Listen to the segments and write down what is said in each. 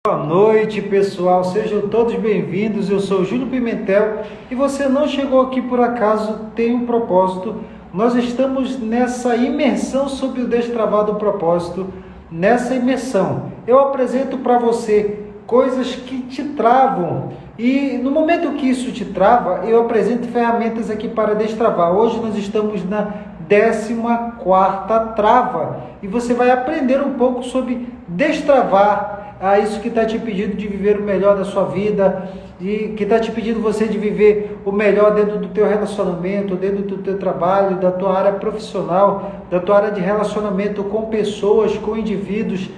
Boa noite, pessoal, sejam todos bem-vindos. Eu sou Júlio Pimentel e você não chegou aqui por acaso, tem um propósito. Nós estamos nessa imersão sobre o destravar do propósito. Nessa imersão, eu apresento para você coisas que te travam e no momento que isso te trava, eu apresento ferramentas aqui para destravar. Hoje nós estamos na 14ª trava e você vai aprender um pouco sobre destravar isso que está te pedindo de viver o melhor da sua vida e que está te pedindo você de viver o melhor dentro do teu relacionamento, dentro do teu trabalho, da tua área profissional, da tua área de relacionamento com pessoas, com indivíduos,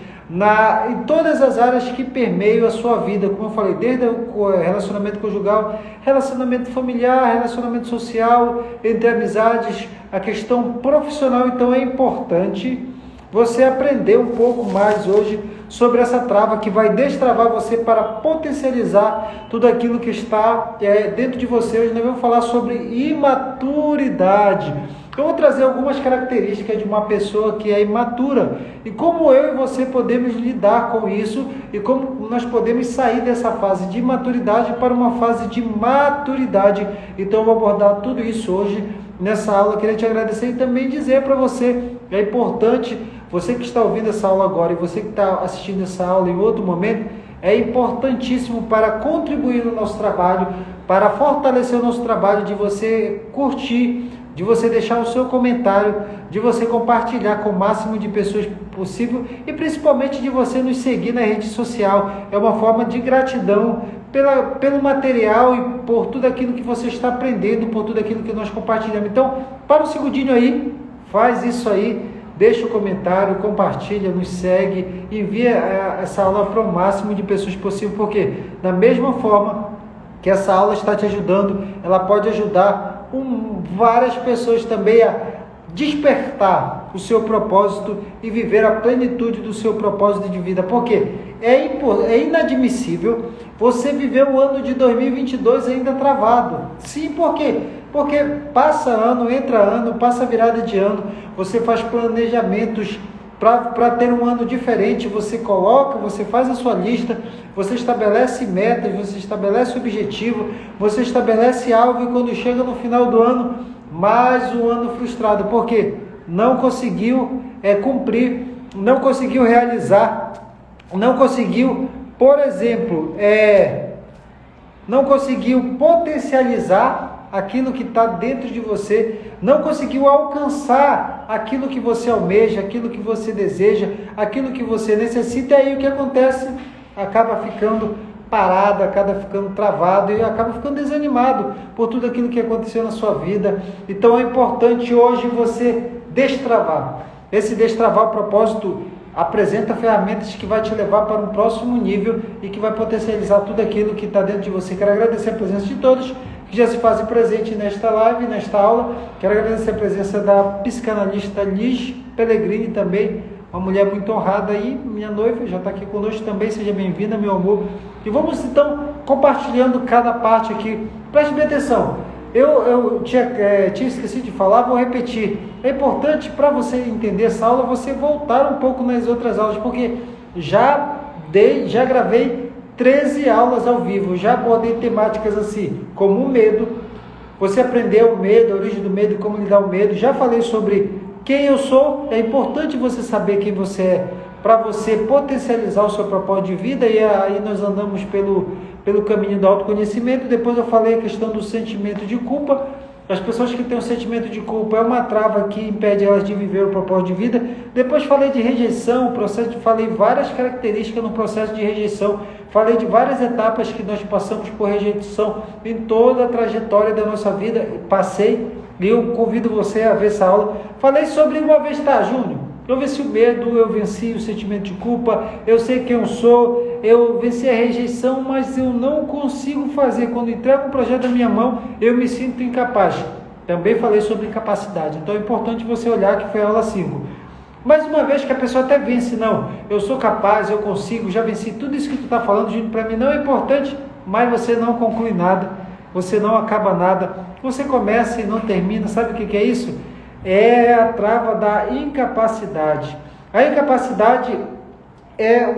em todas as áreas que permeiam a sua vida, como eu falei, desde o relacionamento conjugal, relacionamento familiar, relacionamento social, entre amizades, a questão profissional. Então é importante você aprender um pouco mais hoje sobre essa trava que vai destravar você para potencializar tudo aquilo que está dentro de você. Hoje nós vamos falar sobre imaturidade. Eu vou trazer algumas características de uma pessoa que é imatura e como eu e você podemos lidar com isso e como nós podemos sair dessa fase de imaturidade para uma fase de maturidade. Então eu vou abordar tudo isso hoje nessa aula. Eu queria te agradecer e também dizer para você, é importante, você que está ouvindo essa aula agora e você que está assistindo essa aula em outro momento, é importantíssimo para contribuir no nosso trabalho, para fortalecer o nosso trabalho, de você curtir, de você deixar o seu comentário, de você compartilhar com o máximo de pessoas possível e principalmente de você nos seguir na rede social. É uma forma de gratidão pelo material e por tudo aquilo que você está aprendendo, por tudo aquilo que nós compartilhamos. Então, para um segundinho aí, faz isso aí. Deixa o comentário, compartilha, nos segue, envia essa aula para o máximo de pessoas possível, porque da mesma forma que essa aula está te ajudando, ela pode ajudar várias pessoas também a despertar o seu propósito e viver a plenitude do seu propósito de vida. Porque é inadmissível você viver o ano de 2022 ainda travado. Sim, por quê? Porque passa ano, entra ano, passa virada de ano, você faz planejamentos para ter um ano diferente, você faz a sua lista, você estabelece metas, você estabelece objetivo, você estabelece algo e quando chega no final do ano, mais um ano frustrado, porque não conseguiu cumprir, não conseguiu realizar, não conseguiu, por exemplo, não conseguiu potencializar aquilo que está dentro de você, não conseguiu alcançar aquilo que você almeja, aquilo que você deseja, aquilo que você necessita, e aí o que acontece? Acaba ficando parado, acaba ficando travado e acaba ficando desanimado por tudo aquilo que aconteceu na sua vida. Então é importante hoje você destravar. Esse destravar o propósito apresenta ferramentas que vai te levar para um próximo nível e que vai potencializar tudo aquilo que está dentro de você. Quero agradecer a presença de todos que já se fazem presente nesta live, nesta aula. Quero agradecer a presença da psicanalista Liz Pellegrini também, uma mulher muito honrada aí, minha noiva, já está aqui conosco também. Seja bem-vinda, meu amor. E vamos então compartilhando cada parte aqui. Preste bem atenção. Eu tinha esquecido de falar, vou repetir. É importante para você entender essa aula, você voltar um pouco nas outras aulas, porque já gravei 13 aulas ao vivo, já abordei temáticas assim, como o medo, você aprendeu o medo, a origem do medo e como lidar com o medo. Já falei sobre quem eu sou, é importante você saber quem você é, para você potencializar o seu propósito de vida, e aí nós andamos pelo caminho do autoconhecimento. Depois eu falei a questão do sentimento de culpa. As pessoas que têm um sentimento de culpa é uma trava que impede elas de viver o propósito de vida. Depois falei de rejeição, falei várias características no processo de rejeição, falei de várias etapas que nós passamos por rejeição em toda a trajetória da nossa vida, passei, e eu convido você a ver essa aula. Falei sobre uma vez, Júnior, eu venci o medo, eu venci o sentimento de culpa, eu sei quem eu sou, eu venci a rejeição, mas eu não consigo fazer. Quando entrego um projeto na minha mão, eu me sinto incapaz. Também falei sobre incapacidade. Então é importante você olhar que foi a aula 5. Mas uma vez que a pessoa até vence, não, eu sou capaz, eu consigo, já venci tudo isso que tu está falando, Júnior, para mim não é importante, mas você não conclui nada, você não acaba nada, você começa e não termina. Sabe o que é isso? É a trava da incapacidade. A incapacidade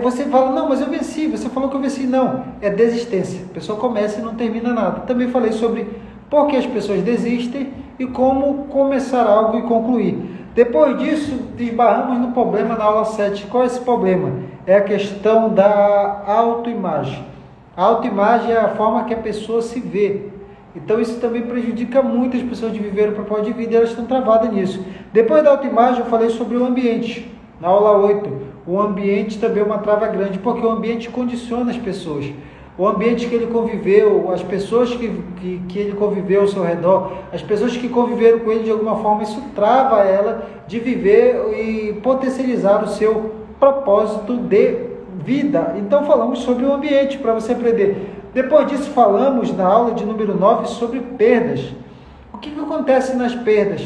Você fala, não, mas eu venci, você falou que eu venci. Não, é desistência. A pessoa começa e não termina nada. Também falei sobre por que as pessoas desistem e como começar algo e concluir. Depois disso, desbarramos no problema na aula 7. Qual é esse problema? É a questão da autoimagem. A autoimagem é a forma que a pessoa se vê. Então isso também prejudica muito as pessoas de viver o propósito de vida e elas estão travadas nisso. Depois da autoimagem eu falei sobre o ambiente. Na aula 8, o ambiente também é uma trava grande, porque o ambiente condiciona as pessoas. O ambiente que ele conviveu, as pessoas que ele conviveu ao seu redor, as pessoas que conviveram com ele de alguma forma, isso trava ela de viver e potencializar o seu propósito de vida. Então falamos sobre o ambiente para você aprender. Depois disso falamos na aula de número 9 sobre perdas. O que acontece nas perdas?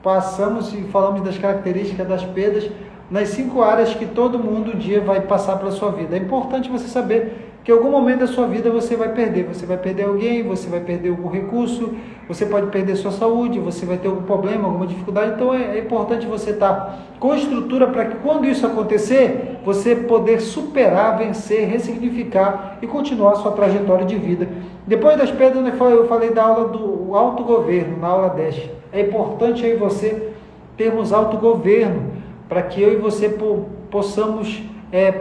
Passamos e falamos das características das perdas nas 5 áreas que todo mundo um dia vai passar pela sua vida. É importante você saber que em algum momento da sua vida você vai perder alguém, você vai perder algum recurso, você pode perder sua saúde, você vai ter algum problema, alguma dificuldade. Então é importante você estar com estrutura para que quando isso acontecer, você poder superar, vencer, ressignificar e continuar a sua trajetória de vida. Depois das perdas, eu falei da aula do autogoverno, na aula 10. É importante eu e você termos autogoverno, para que eu e você possamos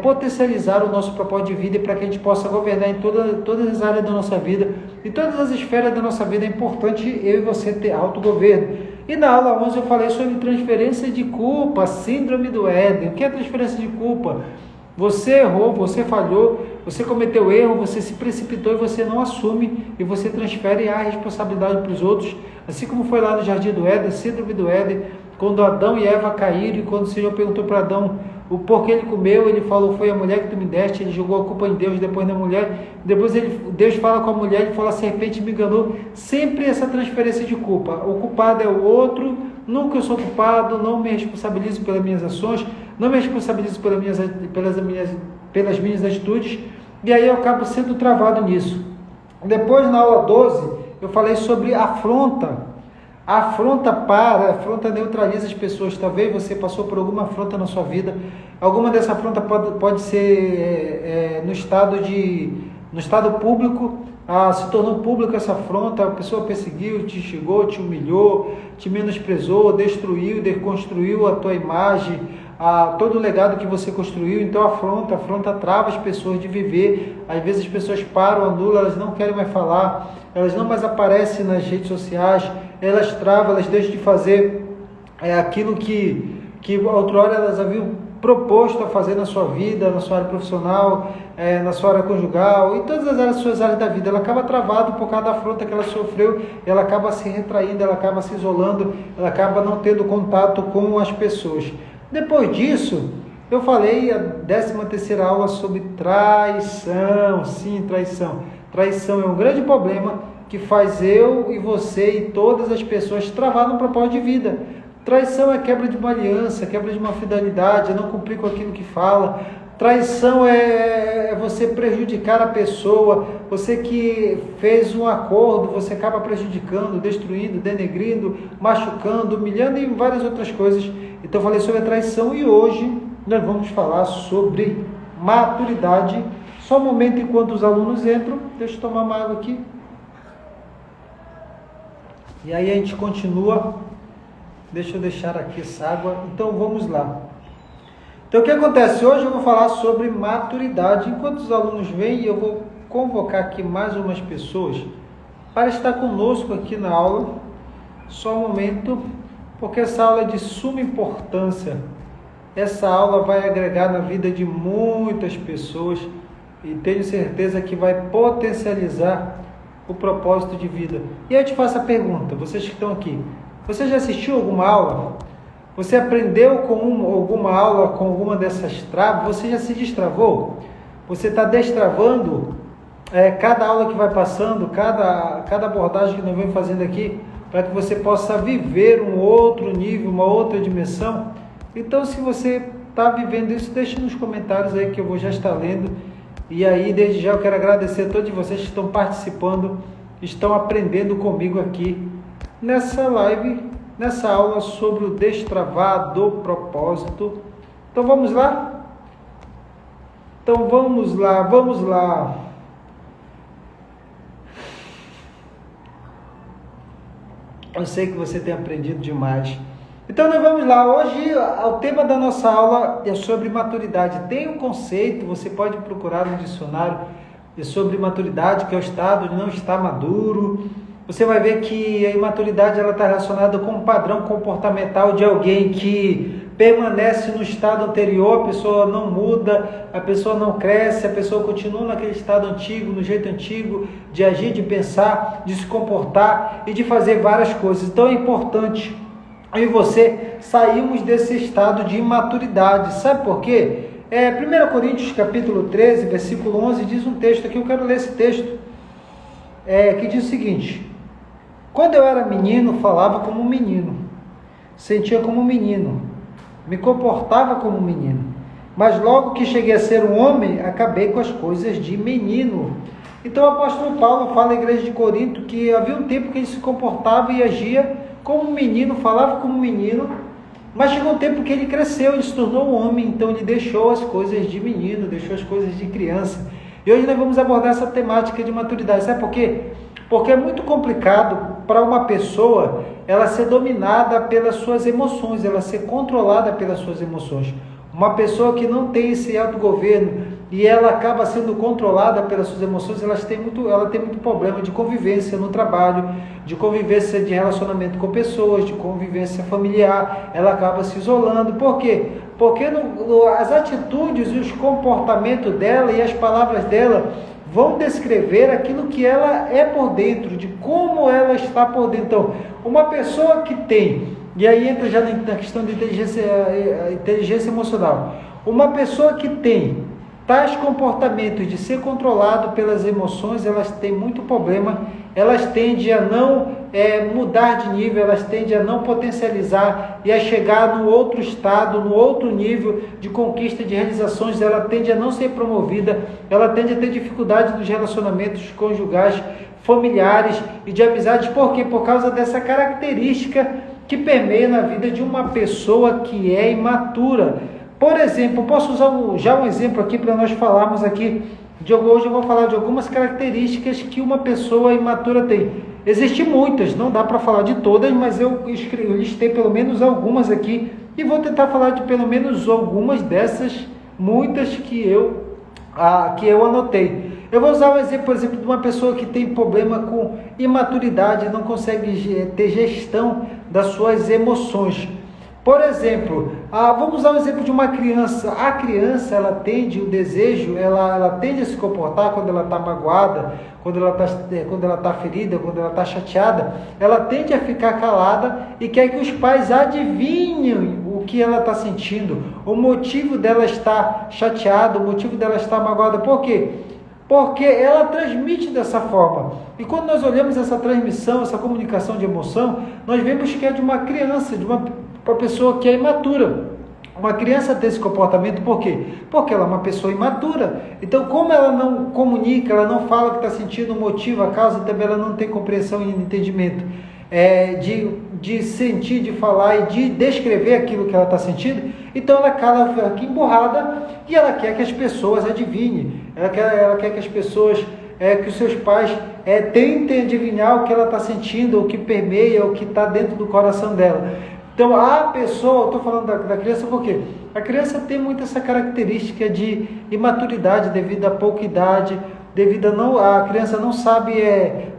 potencializar o nosso propósito de vida e para que a gente possa governar em todas as áreas da nossa vida, em todas as esferas da nossa vida. É importante eu e você ter autogoverno. E na aula 11 eu falei sobre transferência de culpa, síndrome do Éden. O que é transferência de culpa? Você errou, você falhou, você cometeu erro, você se precipitou e você não assume e você transfere a responsabilidade para os outros, assim como foi lá no Jardim do Éden, síndrome do Éden, quando Adão e Eva caíram e quando o Senhor perguntou para Adão o porquê ele comeu, ele falou, foi a mulher que tu me deste, ele jogou a culpa em Deus, depois na mulher, depois Deus fala com a mulher, ele fala, a serpente me enganou, sempre essa transferência de culpa, o culpado é o outro, nunca eu sou culpado, não me responsabilizo pelas minhas ações, não me responsabilizo pelas minhas atitudes, e aí eu acabo sendo travado nisso. Depois na aula 12, eu falei sobre afronta. A afronta neutraliza as pessoas. Talvez você passou por alguma afronta na sua vida. Alguma dessa afronta pode ser no estado público. Se tornou público essa afronta, a pessoa perseguiu, te xingou, te humilhou, te menosprezou, destruiu, deconstruiu a tua imagem, todo o legado que você construiu. Então a afronta trava as pessoas de viver. Às vezes as pessoas param, anulam, elas não querem mais falar, elas não mais aparecem nas redes sociais, elas travam, elas deixam de fazer aquilo que outrora elas haviam proposto a fazer na sua vida, na sua área profissional, na sua área conjugal, em todas as suas áreas da vida. Ela acaba travada por causa da afronta que ela sofreu, ela acaba se retraindo, ela acaba se isolando, ela acaba não tendo contato com as pessoas. Depois disso, eu falei a 13ª aula sobre traição. Sim, traição. Traição é um grande problema que faz eu e você e todas as pessoas travar no propósito de vida. Traição é quebra de uma aliança, quebra de uma fidelidade, é não cumprir com aquilo que fala. Traição é você prejudicar a pessoa, você que fez um acordo, você acaba prejudicando, destruindo, denegrindo, machucando, humilhando e várias outras coisas. Então eu falei sobre a traição e hoje nós vamos falar sobre maturidade. Só um momento enquanto os alunos entram, deixa eu tomar uma água aqui. E aí a gente continua. Deixa eu deixar aqui essa água. Então vamos lá. Então o que acontece? Hoje eu vou falar sobre maturidade. Enquanto os alunos vêm, eu vou convocar aqui mais umas pessoas para estar conosco aqui na aula. Só um momento, porque essa aula é de suma importância. Essa aula vai agregar na vida de muitas pessoas e tenho certeza que vai potencializar o propósito de vida. E eu te faço a pergunta, vocês que estão aqui, você já assistiu alguma aula? Você aprendeu com alguma aula, com alguma dessas travas? Você já se destravou? Você está destravando cada aula que vai passando, cada abordagem que nós vamos fazendo aqui, para que você possa viver um outro nível, uma outra dimensão? Então, se você está vivendo isso, deixe nos comentários aí que eu vou já estar lendo. E aí, desde já, eu quero agradecer a todos vocês que estão participando, estão aprendendo comigo aqui nessa live, nessa aula sobre o destravar do propósito. Então, vamos lá? Então vamos lá, vamos lá. Eu sei que você tem aprendido demais. Então nós vamos lá. Hoje o tema da nossa aula é sobre maturidade. Tem um conceito, você pode procurar no dicionário, sobre maturidade, que é o estado de não estar maduro. Você vai ver que a imaturidade ela está relacionada com um padrão comportamental de alguém que permanece no estado anterior, a pessoa não muda, a pessoa não cresce, a pessoa continua naquele estado antigo, no jeito antigo de agir, de pensar, de se comportar e de fazer várias coisas. Então é importante eu e você saímos desse estado de imaturidade. Sabe por quê? 1 Coríntios capítulo 13, versículo 11, diz um texto aqui, eu quero ler esse texto, que diz o seguinte: quando eu era menino, falava como um menino, sentia como um menino, me comportava como um menino, mas logo que cheguei a ser um homem, acabei com as coisas de menino. Então o apóstolo Paulo fala à igreja de Corinto que havia um tempo que ele se comportava e agia como um menino, falava como um menino, mas chegou um tempo que ele cresceu, ele se tornou um homem, então ele deixou as coisas de menino, deixou as coisas de criança. E hoje nós vamos abordar essa temática de maturidade. Sabe por quê? Porque é muito complicado para uma pessoa ela ser dominada pelas suas emoções, ela ser controlada pelas suas emoções. Uma pessoa que não tem esse autogoverno e ela acaba sendo controlada pelas suas emoções, ela tem muito problema de convivência no trabalho, de convivência de relacionamento com pessoas, de convivência familiar, ela acaba se isolando. Por quê? Porque as atitudes e os comportamentos dela e as palavras dela vão descrever aquilo que ela é por dentro, de como ela está por dentro. Então, uma pessoa que tem, e aí entra já na questão de inteligência emocional, uma pessoa que tem tais comportamentos de ser controlado pelas emoções, elas têm muito problema, elas tendem a não mudar de nível, elas tendem a não potencializar e a chegar no outro estado, no outro nível de conquista de realizações, ela tende a não ser promovida, ela tende a ter dificuldade nos relacionamentos conjugais, familiares e de amizades. Por quê? Por causa dessa característica que permeia na vida de uma pessoa que é imatura. Por exemplo, posso usar já um exemplo aqui para nós falarmos aqui. Hoje eu vou falar de algumas características que uma pessoa imatura tem. Existem muitas, não dá para falar de todas, mas eu listei pelo menos algumas aqui e vou tentar falar de pelo menos algumas dessas, muitas que eu anotei. Eu vou usar o exemplo, por exemplo, de uma pessoa que tem problema com imaturidade, não consegue ter gestão das suas emoções. Por exemplo, vamos usar o exemplo de uma criança. A criança, ela tende o desejo, ela tende a se comportar quando ela está magoada, quando ela está ferida, quando ela está chateada, ela tende a ficar calada e quer que os pais adivinhem o que ela está sentindo, o motivo dela estar chateada, o motivo dela estar magoada. Por quê? Porque ela transmite dessa forma. E quando nós olhamos essa transmissão, essa comunicação de emoção, nós vemos que é de uma criança, de uma pessoa que é imatura. Uma criança tem esse comportamento, por quê? Porque ela é uma pessoa imatura. Então, como ela não comunica, ela não fala o que está sentindo, o motivo, a causa, também ela não tem compreensão e entendimento de sentir, de falar e de descrever aquilo que ela está sentindo, então ela fica aqui emburrada e ela quer que as pessoas adivinhem, ela quer que as pessoas, que os seus pais tentem adivinhar o que ela está sentindo, o que permeia, o que está dentro do coração dela. Então a pessoa, eu estou falando da criança porque a criança tem muito essa característica de imaturidade devido à pouca idade, devido a criança não sabe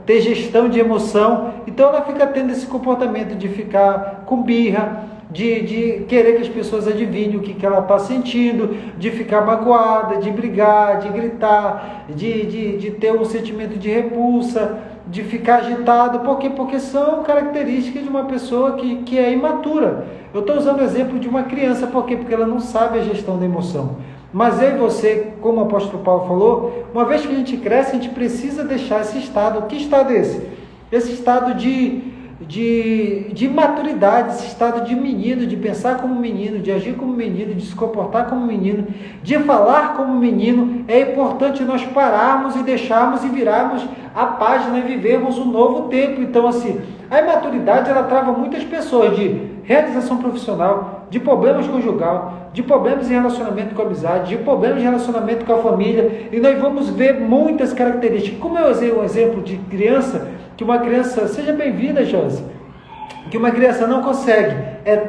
ter gestão de emoção, então ela fica tendo esse comportamento de ficar com birra, de querer que as pessoas adivinhem o que ela está sentindo, de ficar magoada, de brigar, de gritar, de ter um sentimento de repulsa, de ficar agitado. Por quê? Porque são características de uma pessoa que é imatura. Eu estou usando o exemplo de uma criança, por quê? Porque ela não sabe a gestão da emoção. Mas eu e você, como o apóstolo Paulo falou, uma vez que a gente cresce, a gente precisa deixar esse estado. Que estado é esse? Esse estado de maturidade, esse estado de menino, de pensar como menino, de agir como menino, de se comportar como menino, de falar como menino. É importante nós pararmos e deixarmos e virarmos a página e vivermos um novo tempo. Então, assim, a imaturidade, ela trava muitas pessoas de realização profissional, de problemas conjugal, de problemas em relacionamento com a amizade, de problemas em relacionamento com a família, e nós vamos ver muitas características. Como eu usei um exemplo de criança, que uma criança, seja bem-vinda, Josi, que uma criança não consegue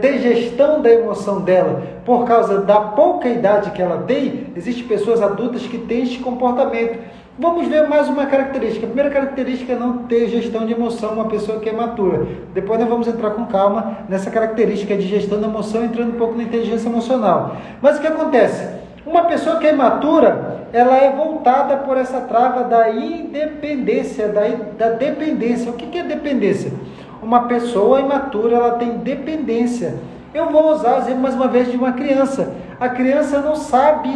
ter gestão da emoção dela por causa da pouca idade que ela tem. Existem pessoas adultas que têm esse comportamento. Vamos ver mais uma característica. A primeira característica é não ter gestão de emoção, uma pessoa que é matura. Depois nós vamos entrar com calma nessa característica de gestão da emoção, entrando um pouco na inteligência emocional. Mas o que acontece? Uma pessoa que é imatura, ela é voltada por essa trava da independência, da dependência. O que é dependência? Uma pessoa imatura, ela tem dependência. Eu vou usar o exemplo mais uma vez de uma criança. A criança não sabe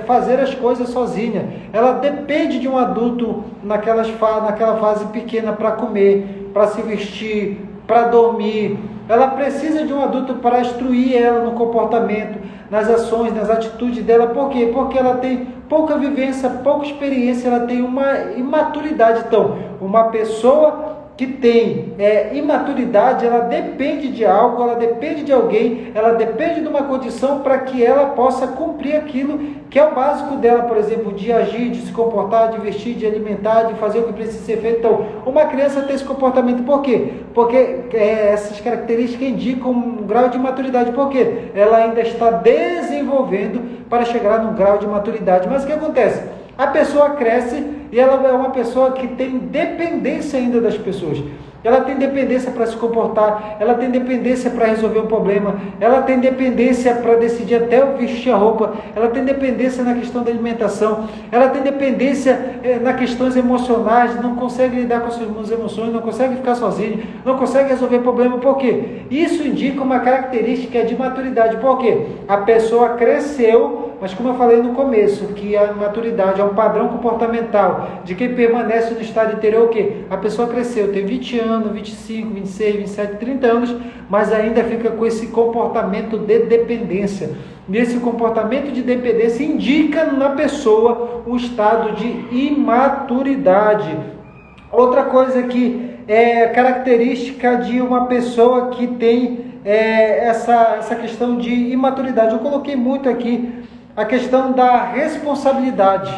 fazer as coisas sozinha. Ela depende de um adulto naquela fase pequena para comer, para se vestir, para dormir. Ela precisa de um adulto para instruir ela no comportamento, nas ações, nas atitudes dela. Por quê? Porque ela tem pouca vivência, pouca experiência, ela tem uma imaturidade. Então, uma pessoa que tem imaturidade, ela depende de algo, ela depende de alguém, ela depende de uma condição para que ela possa cumprir aquilo que é o básico dela, por exemplo, de agir, de se comportar, de vestir, de alimentar, de fazer o que precisa ser feito. Então, uma criança tem esse comportamento, por quê? Porque essas características indicam um grau de maturidade, por quê? Ela ainda está desenvolvendo para chegar num grau de maturidade. Mas o que acontece? A pessoa cresce e ela é uma pessoa que tem dependência ainda das pessoas. Ela tem dependência para se comportar, ela tem dependência para resolver um problema, ela tem dependência para decidir até vestir a roupa, ela tem dependência na questão da alimentação, ela tem dependência nas questões emocionais, não consegue lidar com as suas emoções, não consegue ficar sozinho, não consegue resolver problema. Por quê? Isso indica uma característica de maturidade. Por quê? A pessoa cresceu, mas como eu falei no começo, que a maturidade é um padrão comportamental de quem permanece no estado interior. O quê? A pessoa cresceu, tem 20 anos, 25, 26, 27, 30 anos, mas ainda fica com esse comportamento de dependência. E esse comportamento de dependência indica na pessoa um estado de imaturidade. Outra coisa que é característica de uma pessoa que tem essa questão de imaturidade. Eu coloquei muito aqui a questão da responsabilidade.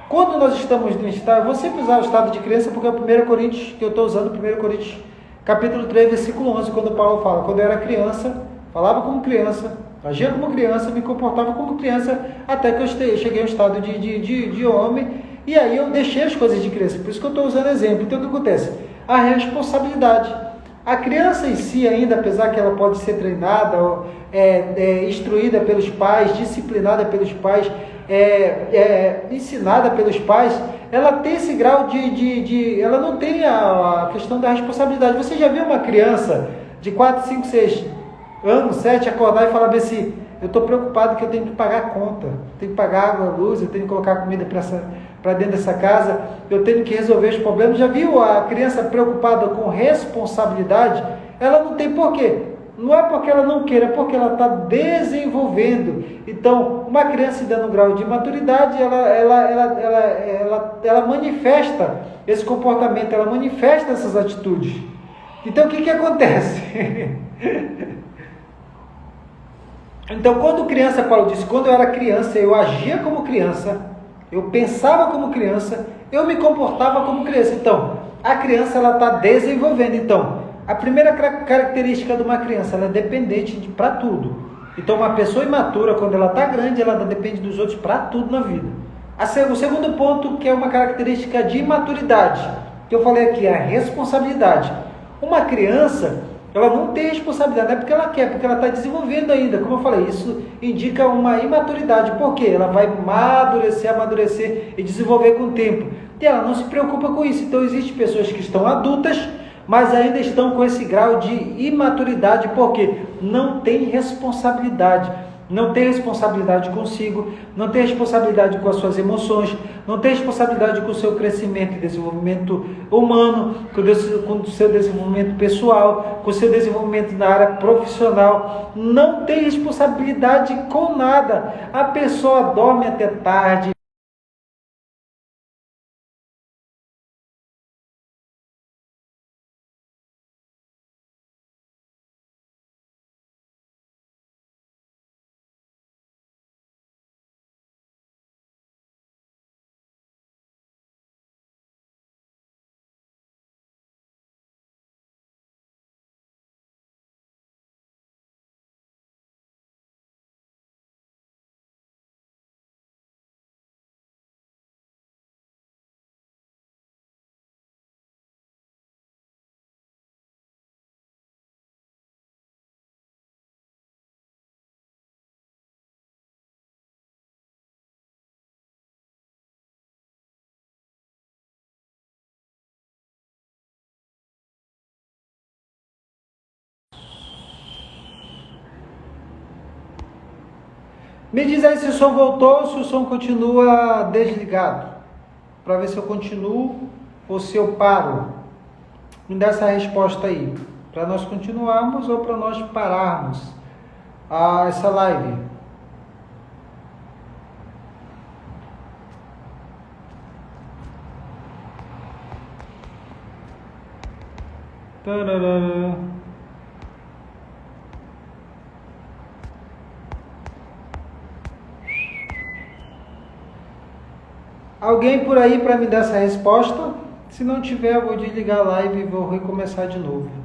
Quando nós estamos no estado, vou sempre usar o estado de criança, porque é o 1 Coríntios que eu estou usando, 1 Coríntios, capítulo 3, versículo 11, quando Paulo fala, quando eu era criança, falava como criança, agia como criança, me comportava como criança, até que eu cheguei ao estado de homem, e aí eu deixei as coisas de criança, por isso que eu estou usando exemplo. Então o que acontece? A responsabilidade. A criança em si ainda, apesar que ela pode ser treinada, instruída pelos pais, disciplinada pelos pais, ensinada pelos pais, ela tem esse grau ela não tem a questão da responsabilidade. Você já viu uma criança de 4, 5, 6 anos, 7, acordar e falar bem assim, eu estou preocupado que eu tenho que pagar a conta, eu tenho que pagar água, luz, eu tenho que colocar comida para dentro dessa casa, eu tenho que resolver os problemas. Já viu a criança preocupada com responsabilidade? Ela não tem. Por quê? Não é porque ela não queira, é porque ela está desenvolvendo. Então, uma criança dando um grau de maturidade, ela manifesta esse comportamento, ela manifesta essas atitudes. Então, o que acontece? Então, quando criança, Paulo disse, quando eu era criança, eu agia como criança, eu pensava como criança, eu me comportava como criança. Então, a criança ela está desenvolvendo. Então, a primeira característica de uma criança, ela é dependente para tudo. Então, uma pessoa imatura, quando ela está grande, ela depende dos outros para tudo na vida. O segundo ponto, que é uma característica de imaturidade, que eu falei aqui, é a responsabilidade. Uma criança, ela não tem responsabilidade, não é porque ela quer, porque ela está desenvolvendo ainda. Como eu falei, isso indica uma imaturidade. Por quê? Ela vai amadurecer e desenvolver com o tempo. E ela não se preocupa com isso. Então, existem pessoas que estão adultas, mas ainda estão com esse grau de imaturidade, porque não tem responsabilidade. Não tem responsabilidade consigo, não tem responsabilidade com as suas emoções, não tem responsabilidade com o seu crescimento e desenvolvimento humano, com o seu desenvolvimento pessoal, com o seu desenvolvimento na área profissional. Não tem responsabilidade com nada. A pessoa dorme até tarde, Me diz aí se o som voltou ou se o som continua desligado. Para ver se eu continuo ou se eu paro. Me dá essa resposta aí. Para nós continuarmos ou para nós pararmos essa live. Tarará. Alguém por aí para me dar essa resposta? Se não tiver, eu vou desligar a live e vou recomeçar de novo.